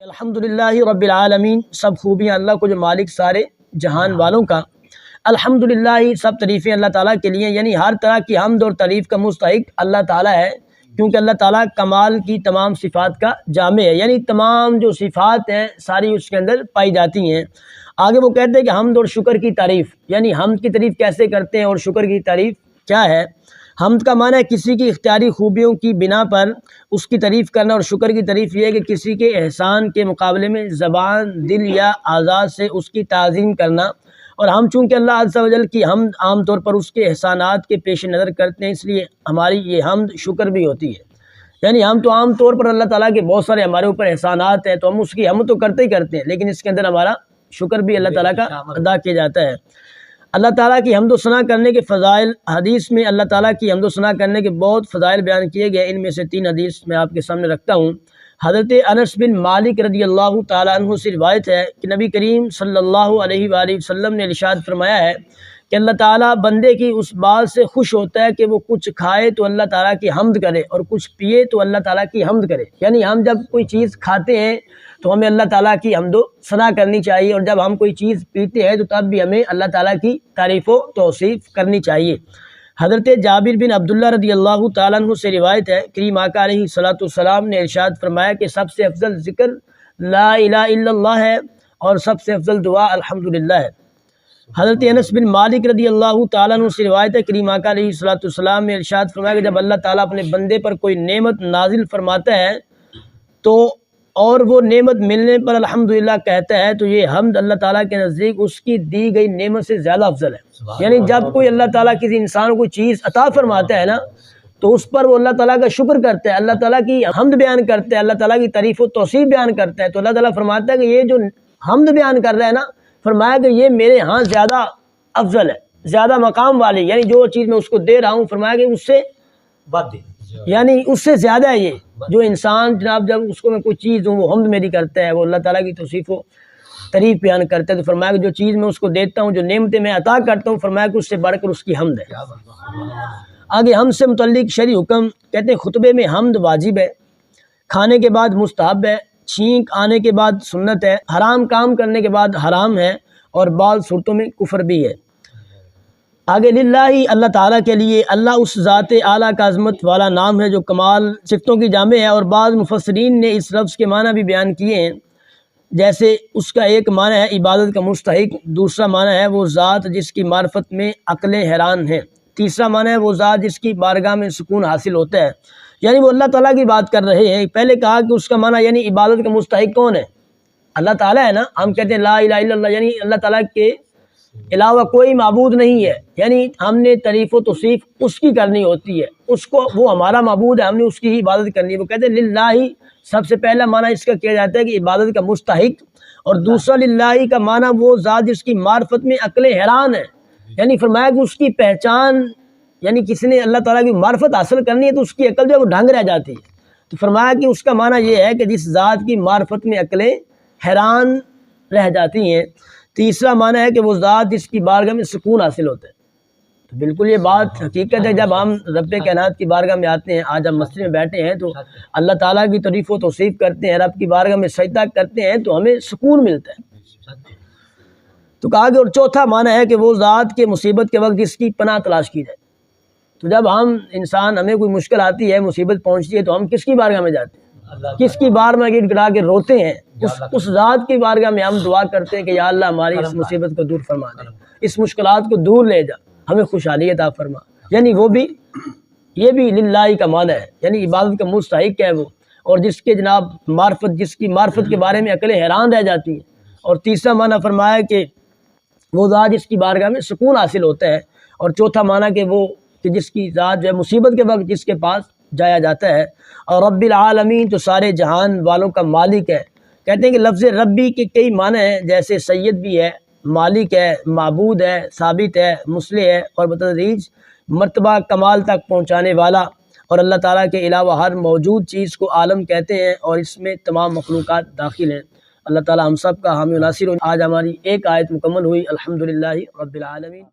الحمدللہ رب العالمین، سب خوبیاں اللہ کو جو مالک سارے جہان والوں کا۔ الحمدللہ، سب تعریفیں اللہ تعالیٰ کے لیے، یعنی ہر طرح کی حمد اور تعریف کا مستحق اللہ تعالیٰ ہے، کیونکہ اللہ تعالیٰ کمال کی تمام صفات کا جامع ہے، یعنی تمام جو صفات ہیں ساری اس کے اندر پائی جاتی ہیں۔ آگے وہ کہتے ہیں کہ حمد اور شکر کی تعریف، یعنی حمد کی تعریف کیسے کرتے ہیں اور شکر کی تعریف کیا ہے۔ حمد کا معنی ہے کسی کی اختیاری خوبیوں کی بنا پر اس کی تعریف کرنا، اور شکر کی تعریف یہ ہے کہ کسی کے احسان کے مقابلے میں زبان، دل یا اعضاء سے اس کی تعظیم کرنا۔ اور ہم چونکہ اللہ عز و جل کی حمد عام طور پر اس کے احسانات کے پیش نظر کرتے ہیں، اس لیے ہماری یہ حمد شکر بھی ہوتی ہے۔ یعنی ہم تو عام طور پر اللہ تعالیٰ کے بہت سارے ہمارے اوپر احسانات ہیں، تو ہم اس کی حمد تو کرتے ہی کرتے ہیں، لیکن اس کے اندر ہمارا شکر بھی اللہ تعالیٰ کا ادا کیا جاتا ہے۔ اللہ تعالیٰ کی حمد و ثنا کرنے کے فضائل، حدیث میں اللہ تعالیٰ کی حمد و ثنا کرنے کے بہت فضائل بیان کیے گئے، ان میں سے 3 حدیث میں آپ کے سامنے رکھتا ہوں۔ حضرت انس بن مالک رضی اللہ تعالیٰ عنہ سے روایت ہے کہ نبی کریم صلی اللہ علیہ وآلہ وسلم نے ارشاد فرمایا ہے کہ اللہ تعالیٰ بندے کی اس بات سے خوش ہوتا ہے کہ وہ کچھ کھائے تو اللہ تعالیٰ کی حمد کرے، اور کچھ پیے تو اللہ تعالیٰ کی حمد کرے۔ یعنی ہم جب کوئی چیز کھاتے ہیں تو ہمیں اللہ تعالیٰ کی حمد و ثنا کرنی چاہیے، اور جب ہم کوئی چیز پیتے ہیں تو تب بھی ہمیں اللہ تعالیٰ کی تعریف و توصیف کرنی چاہیے۔ حضرت جابر بن عبداللہ رضی اللہ تعالیٰ عنہ سے روایت ہے، کریم آقا علیہ الصلوۃ والسلام نے ارشاد فرمایا کہ سب سے افضل ذکر لا الہ الا اللہ ہے، اور سب سے افضل دعا الحمدللہ ہے۔ حضرت انس بن مالک رضی اللہ تعالیٰ عنہ سے روایت ہے، کریم آقا علیہ الصلوۃ والسلام نے ارشاد فرمایا کہ جب اللہ تعالیٰ اپنے بندے پر کوئی نعمت نازل فرماتا ہے تو اور وہ نعمت ملنے پر الحمدللہ کہتا ہے تو یہ حمد اللہ تعالیٰ کے نزدیک اس کی دی گئی نعمت سے زیادہ افضل ہے۔ یعنی جب کوئی اللہ تعالیٰ کسی انسان کو کوئی چیز عطا فرماتا ہے نا، تو اس پر وہ اللہ تعالیٰ کا شکر کرتا ہے، اللہ تعالیٰ کی حمد بیان کرتا ہے، اللہ تعالیٰ کی تعریف و توصیف بیان کرتا ہے، تو اللہ تعالیٰ فرماتا ہے کہ یہ جو حمد بیان کر رہا ہے نا، فرمایا کہ یہ میرے ہاں زیادہ افضل ہے، زیادہ مقام والی، یعنی جو چیز میں اس کو دے رہا ہوں، فرمایا کہ اس سے یعنی اس سے زیادہ ہے۔ یہ جو انسان جناب جب اس کو میں کوئی چیز دوں وہ حمد میری کرتا ہے، وہ اللہ تعالیٰ کی توصیف و تعریف بیان کرتا ہے، تو فرمایا کہ جو چیز میں اس کو دیتا ہوں، جو نعمتیں میں عطا کرتا ہوں، فرمایا کہ اس سے بڑھ کر اس کی حمد ہے۔ آگے حمد سے متعلق شرعی حکم کہتے ہیں خطبے میں حمد واجب ہے، کھانے کے بعد مستحب ہے، چھینک آنے کے بعد سنت ہے، حرام کام کرنے کے بعد حرام ہے، اور بعض صورتوں میں کفر بھی ہے۔ آگے للہ اللہ تعالیٰ کے لیے، اللہ اس ذات اعلیٰ کا عظمت والا نام ہے جو کمال صفتوں کی جامع ہے، اور بعض مفسرین نے اس لفظ کے معنی بھی بیان کیے ہیں، جیسے اس کا ایک معنی ہے عبادت کا مستحق، دوسرا معنی ہے وہ ذات جس کی معرفت میں عقلیں حیران ہیں، تیسرا معنی ہے وہ ذات جس کی بارگاہ میں سکون حاصل ہوتا ہے۔ یعنی وہ اللہ تعالیٰ کی بات کر رہے ہیں۔ پہلے کہا کہ اس کا معنی یعنی عبادت کا مستحق کون ہے؟ اللہ تعالیٰ ہے نا۔ ہم کہتے ہیں لا الہ الا اللہ، یعنی اللہ تعالیٰ کے علاوہ کوئی معبود نہیں ہے، یعنی ہم نے تعریف و توصیف اس کی کرنی ہوتی ہے، اس کو وہ ہمارا معبود ہے، ہم نے اس کی ہی عبادت کرنی ہے۔ وہ کہتے ہیں للہ، سب سے پہلا معنی اس کا کیا جاتا ہے کہ عبادت کا مستحق، اور دوسرا للہ کا معنی وہ ذات جس کی معرفت میں عقلیں حیران ہیں، یعنی فرمایا کہ اس کی پہچان، یعنی کسی نے اللہ تعالیٰ کی معرفت حاصل کرنی ہے تو اس کی عقل جو ہے وہ ڈھنگ رہ جاتی ہے، تو فرمایا کہ اس کا معنی یہ ہے کہ جس ذات کی معرفت میں عقلیں حیران رہ جاتی ہیں۔ تیسرا معنی ہے کہ وہ ذات جس کی بارگاہ میں سکون حاصل ہوتا ہے۔ تو بالکل یہ بات حقیقت ہے، جب ہم رب کائنات کی بارگاہ میں آتے ہیں، آج ہم مسجد میں بیٹھے ہیں تو اللہ تعالیٰ کی تعریف و توصیف کرتے ہیں، رب کی بارگاہ میں سجدہ کرتے ہیں تو ہمیں سکون ملتا ہے۔ تو کہا کہ اور چوتھا معنی ہے کہ وہ ذات کے مصیبت کے وقت جس کی پناہ تلاش کی جائے۔ تو جب ہم انسان، ہمیں کوئی مشکل آتی ہے، مصیبت پہنچتی ہے، تو ہم کس کی بارگاہ میں جاتے ہیں؟ کس کی بار میں گڑ گڑا کے روتے ہیں؟ اس ذات کی بارگاہ میں ہم دعا کرتے ہیں کہ یا اللہ ہماری اس مصیبت کو دور فرما دے، اس مشکلات کو دور لے جا، ہمیں خوشحالی عطا فرما۔ یعنی وہ بھی، یہ بھی للہ کا معنی ہے، یعنی عبادت کا مستحق ہے وہ، اور جس کے جناب معرفت، جس کی معرفت کے بارے میں عقلیں حیران رہ جاتی ہیں۔ اور تیسرا معنی فرمایا کہ وہ ذات جس کی بارگاہ میں سکون حاصل ہوتا ہے، اور چوتھا معنی کہ وہ کہ جس کی ذات جو ہے مصیبت کے وقت جس کے پاس جایا جاتا ہے۔ اور رب العالمین تو سارے جہان والوں کا مالک ہے۔ کہتے ہیں کہ لفظ ربی کے کئی معنی ہیں، جیسے سید بھی ہے، مالک ہے، معبود ہے، ثابت ہے، مصلح ہے، اور بتدریج مرتبہ کمال تک پہنچانے والا۔ اور اللہ تعالیٰ کے علاوہ ہر موجود چیز کو عالم کہتے ہیں، اور اس میں تمام مخلوقات داخل ہیں۔ اللہ تعالیٰ ہم سب کا حامی و ناصر ہو۔ آج ہماری ایک آیت مکمل ہوئی، الحمدللہ رب العالمین۔